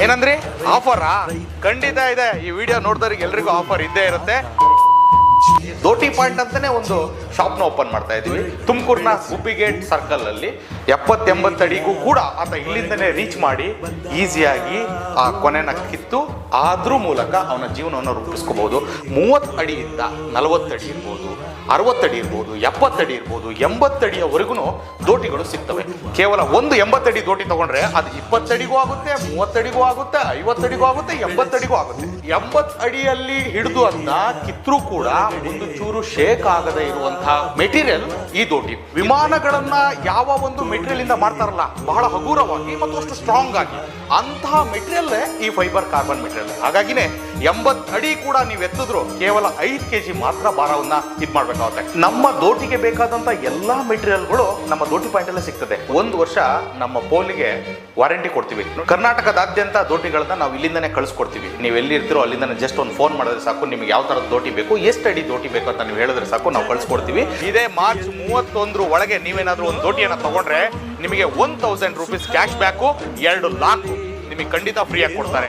ಏನಂದ್ರಿ ಆಫರಾ? ಖಂಡಿತ ಇದೆ. ಈ ವಿಡಿಯೋ ನೋಡಿದವ್ರಿಗೆ ಎಲ್ರಿಗೂ ಆಫರ್ ಇದ್ದೇ ಇರುತ್ತೆ. ದೋಟಿ ಪಾಯಿಂಟ್ ಅಂತಾನೆ ಒಂದು ಶಾಪ್ನ ಓಪನ್ ಮಾಡ್ತಾ ಇದೀವಿ ತುಮಕೂರಿನ ಗುಬ್ಬಿಗೇಟ್ ಸರ್ಕಲ್ ಅಲ್ಲಿ. 70-80 ಅಡಿಗೂ ಕೂಡ ಆತ ಇಲ್ಲಿಂದನೇ ರೀಚ್ ಮಾಡಿ ಈಸಿಯಾಗಿ ಆ ಕೊನೆನ ಕಿತ್ತು ಅದ್ರ ಮೂಲಕ ಅವನ ಜೀವನವನ್ನು ರೂಪಿಸ್ಕೋಬಹುದು. 30 ಅಡಿಯಿಂದ 40 ಅಡಿ ಇರ್ಬೋದು, 60 ಅಡಿ ಇರ್ಬೋದು, 70 ಅಡಿ ಇರ್ಬೋದು, 80 ಅಡಿಯವರೆಗೂ ದೋಟಿಗಳು ಸಿಗ್ತವೆ. ಕೇವಲ ಒಂದು 80 ಅಡಿ ದೋಟಿ ತಗೊಂಡ್ರೆ ಅದು 20 ಅಡಿಗೂ ಆಗುತ್ತೆ, 30 ಅಡಿಗೂ ಆಗುತ್ತೆ, 50 ಅಡಿಗೂ ಆಗುತ್ತೆ, 80 ಅಡಿಗೂ ಆಗುತ್ತೆ. 80 ಅಡಿಯಲ್ಲಿ ಹಿಡಿದು ಅಂತ ಕಿತ್ರೂ ಕೂಡ ಒಂದು ಚೂರು ಶೇಕ್ ಆಗದೆ ಇರುವಂತಹ ಮೆಟೀರಿಯಲ್ ಈ ದೋಟಿ. ವಿಮಾನಗಳನ್ನ ಯಾವ ಒಂದು ಮೆಟೀರಿಯಲ್ ಇಂದ ಮಾಡ್ತಾರಲ್ಲ, ಬಹಳ ಹಗುರವಾಗಿ ಮತ್ತು ಅಷ್ಟು ಸ್ಟ್ರಾಂಗ್ ಆಗಿ, ಅಂತಹ ಮೆಟೀರಿಯಲ್ ಈ ಫೈಬರ್ ಕಾರ್ಬನ್ ಮೆಟೀರಿಯಲ್. ಹಾಗಾಗಿನೇ 80 ಅಡಿ ಕೂಡ ನೀವು ಎತ್ತಿದ್ರು ಕೇವಲ 5 kg ಮಾತ್ರ ಭಾರವನ್ನ ಇದ್ ಮಾಡ್ಬೇಕಾಗುತ್ತೆ. ನಮ್ಮ ದೋಟಿಗೆ ಬೇಕಾದಂತ ಎಲ್ಲಾ ಮೆಟೀರಿಯಲ್ಗಳು ನಮ್ಮ ದೋಟಿ ಪಾಯಿಂಟ್ ಅಲ್ಲೇ ಸಿಗ್ತದೆ. 1 ವರ್ಷ ನಮ್ಮ ಪೋಲಿಗೆ ವಾರಂಟಿ ಕೊಡ್ತೀವಿ. ಕರ್ನಾಟಕದಾದ್ಯಂತ ದೋಟಿಗಳನ್ನ ನಾವು ಇಲ್ಲಿಂದನೇ ಕಳಿಸ್ಕೊಡ್ತೀವಿ. ನೀವು ಎಲ್ಲಿ ಇರ್ತೀರೋ ಅಲ್ಲಿಂದನೇ ಜಸ್ಟ್ ಒಂದು ಫೋನ್ ಮಾಡಿದ್ರೆ ಸಾಕು. ನಿಮ್ಗೆ ಯಾವ ತರದ ದೋಟಿ ಬೇಕು, ಎಷ್ಟು ಅಡಿ ದೋಟಿ ಬೇಕು ಅಂತ ನೀವು ಹೇಳಿದ್ರೆ ಸಾಕು, ನಾವು ಕಳಿಸ್ಕೊಡ್ತೀವಿ. ಇದೇ ಮಾರ್ಚ್ 31 ಒಳಗೆ ನೀವೇನಾದ್ರೂ ಒಂದು ದೋಟಿಯನ್ನ ತಗೊಂಡ್ರೆ ನಿಮಗೆ 1000 ರೂಪೀಸ್ ಕ್ಯಾಶ್ ಬ್ಯಾಕು, 2 ಲಾಕ್ ನಿಮಗೆ ಖಂಡಿತ ಫ್ರೀ ಆಗಿ ಕೊಡ್ತಾರೆ.